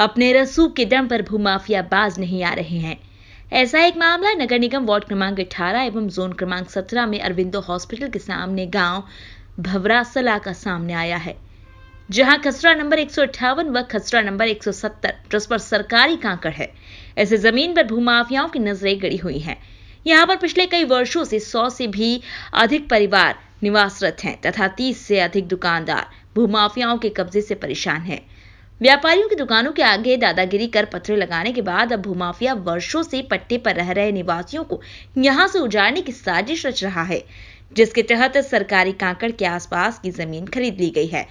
अपने रसूख के दम पर भूमाफिया बाज नहीं आ रहे हैं। ऐसा एक मामला नगर निगम वार्ड क्रमांक 18 एवं जोन क्रमांक 17 में अरविंदो हॉस्पिटल के सामने गांव भवरासला का सामने आया है, जहां खसरा नंबर 158 व खसरा नंबर 170 जिस पर सरकारी कांकड़ है, ऐसे जमीन पर भूमाफियाओं की नजरें गड़ी हुई हैं। यहाँ पर पिछले कई वर्षों से 100 से भी अधिक परिवार निवासरत हैं तथा 30 से अधिक दुकानदार भूमाफियाओं के कब्जे से परेशान हैं। व्यापारियों की दुकानों के आगे दादागिरी कर पत्थर लगाने के बाद अब भूमाफिया वर्षों से पट्टे पर रह रहे निवासियों को यहां से उजाड़ने की साजिश रच रहा है, जिसके तहत सरकारी कांकड़ के आसपास की जमीन खरीद ली गई है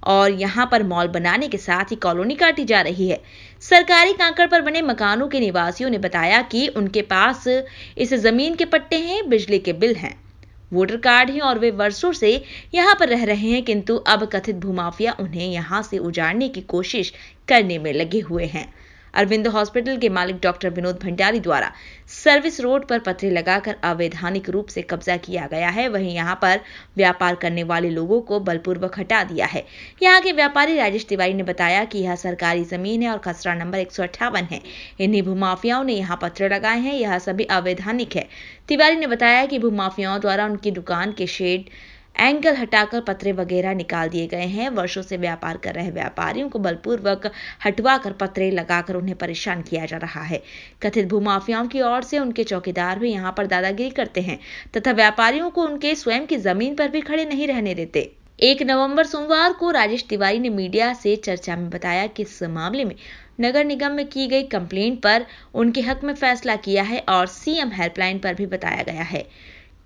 और यहां पर मॉल बनाने के साथ ही कॉलोनी काटी जा रही है। सरकारी कांकड़ पर बने मकानों के निवासियों ने बताया कि उनके पास इस जमीन के पट्टे हैं, बिजली के बिल हैं, वोटर कार्ड हैं और वे वर्षों से यहां पर रह रहे हैं, किंतु अब कथित भूमाफिया उन्हें यहां से उजाड़ने की कोशिश करने में लगे हुए हैं। अरविंदो हॉस्पिटल के मालिक डॉक्टर विनोद भंडारी द्वारा सर्विस रोड पर पत्थर लगाकर अवैधानिक रूप से कब्जा किया गया है। वहीं यहां पर व्यापार करने वाले लोगों को बलपूर्वक हटा दिया है। यहां के व्यापारी राजेश तिवारी ने बताया कि यह सरकारी जमीन है और खसरा नंबर 158 है। इन्हीं भूमाफियाओं ने यहां पत्थर लगाए हैं, यह सभी अवैधानिक है। तिवारी ने बताया कि भूमाफियाओं द्वारा उनकी दुकान के शेड एंगल हटाकर पत्रे वगैरह निकाल दिए गए हैं। वर्षों से व्यापार कर रहे व्यापारियों को बलपूर्वक हटवाकर पत्रे लगाकर उन्हें परेशान किया जा रहा है। कथित भूमाफियाओं की ओर से उनके चौकीदार भी यहां पर दादागिरी करते हैं तथा व्यापारियों को उनके स्वयं की जमीन पर भी खड़े नहीं रहने देते। 1 नवंबर सोमवार को राजेश तिवारी ने मीडिया से चर्चा में बताया कि इस मामले में नगर निगम में की गई कंप्लेंट पर उनके हक में फैसला किया है और सीएम हेल्पलाइन पर भी बताया गया है।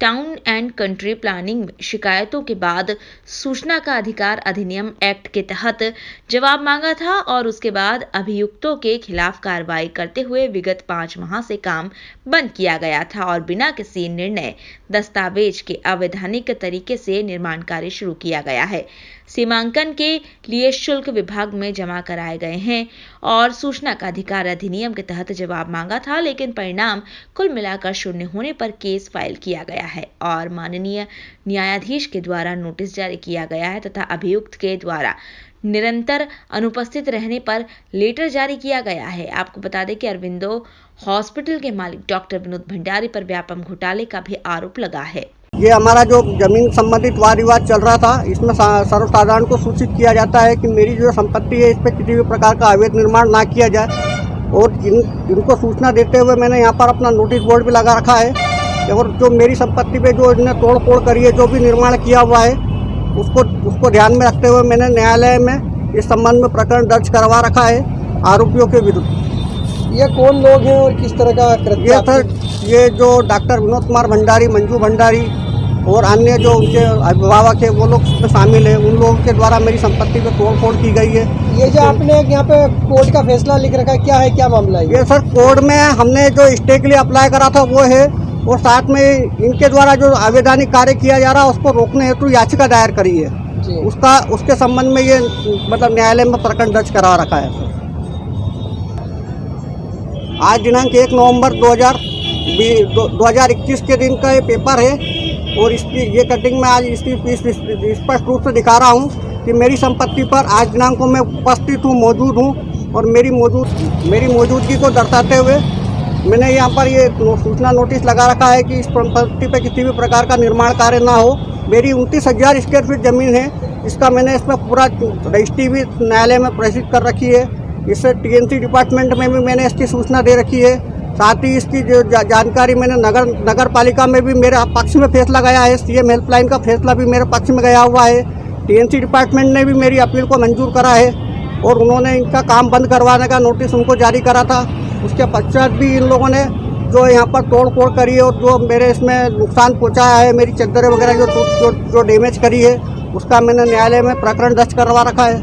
टाउन एंड कंट्री प्लानिंग में शिकायतों के बाद सूचना का अधिकार अधिनियम एक्ट के तहत जवाब मांगा था और उसके बाद अभियुक्तों के खिलाफ कार्रवाई करते हुए विगत 5 माह से काम बंद किया गया था और बिना किसी निर्णय दस्तावेज के अवैधानिक तरीके से निर्माण कार्य शुरू किया गया है। सीमांकन के लिए शुल्क विभाग में जमा कराए गए हैं और सूचना का अधिकार अधिनियम के तहत जवाब मांगा था, लेकिन परिणाम कुल मिलाकर शून्य होने पर केस फाइल किया गया है और माननीय न्यायाधीश के द्वारा नोटिस जारी किया गया है तथा अभियुक्त के द्वारा निरंतर अनुपस्थित रहने पर लेटर जारी किया गया है। आपको बता दें कि अरविंदो हॉस्पिटल के मालिक डॉक्टर विनोद भंडारी पर व्यापम घोटाले का भी आरोप लगा है। ये हमारा जो जमीन संबंधित वाद विवाद चल रहा था, इसमें सर्वसाधारण को सूचित किया जाता है कि मेरी जो संपत्ति है इस पर किसी भी प्रकार का अवैध निर्माण ना किया जाए और इनको सूचना देते हुए मैंने यहाँ पर अपना नोटिस बोर्ड भी लगा रखा है और जो मेरी संपत्ति पे जो इन्होंने तोड़ फोड़ करी है, जो भी निर्माण किया हुआ है उसको ध्यान में रखते हुए मैंने न्यायालय में इस संबंध में प्रकरण दर्ज करवा रखा है आरोपियों के विरुद्ध। ये कौन लोग हैं और किस तरह का कृत्य? ये सर, ये जो डॉक्टर विनोद कुमार भंडारी, मंजू भंडारी और अन्य जो उनके अभिभावक है वो लोग उसमें शामिल है। उन लोगों के द्वारा मेरी संपत्ति पे तोड़ फोड़ की गई है। ये जो आपने यहाँ पे कोर्ट का फैसला लिख रखा है, क्या है, क्या मामला है? ये सर कोर्ट में हमने जो स्टे के लिए अप्लाई करा था वो है और साथ में इनके द्वारा जो अवैधानिक कार्य किया जा रहा है उसको रोकने हेतु याचिका दायर करी है। उसके संबंध में ये मतलब न्यायालय में प्रकरण दर्ज करा रखा है। आज दिनांक 1 नवंबर 2021 के दिन का ये पेपर है और इसकी ये कटिंग में आज इसकी स्पष्ट रूप से दिखा रहा हूँ कि मेरी संपत्ति पर आज दिनांक को मैं उपस्थित हूँ, मौजूद हूँ और मेरी मौजूदगी को दर्शाते हुए मैंने यहाँ पर ये सूचना नोटिस लगा रखा है कि इस संपत्ति पर किसी भी प्रकार का निर्माण कार्य ना हो। मेरी 29,000 स्क्वायर फीट जमीन है, इसका मैंने इसमें पूरा रजिस्ट्री भी न्यायालय में प्रेषित कर रखी है। इससे टीएनसी डिपार्टमेंट में भी मैंने इसकी सूचना दे रखी है। साथ ही इसकी जो जानकारी मैंने नगर पालिका में भी मेरे पक्ष में फैसला गया है। सीएम हेल्पलाइन का फैसला भी मेरे पक्ष में गया हुआ है। टीएनसी डिपार्टमेंट ने भी मेरी अपील को मंजूर करा है और उन्होंने इनका काम बंद करवाने का नोटिस उनको जारी करा था। उसके पश्चात भी इन लोगों ने जो यहाँ पर तोड़ फोड़ करी है और जो मेरे इसमें नुकसान पहुँचाया है, मेरी चद्दरें वगैरह जो डैमेज करी है, उसका मैंने न्यायालय में प्रकरण दर्ज करवा रखा है।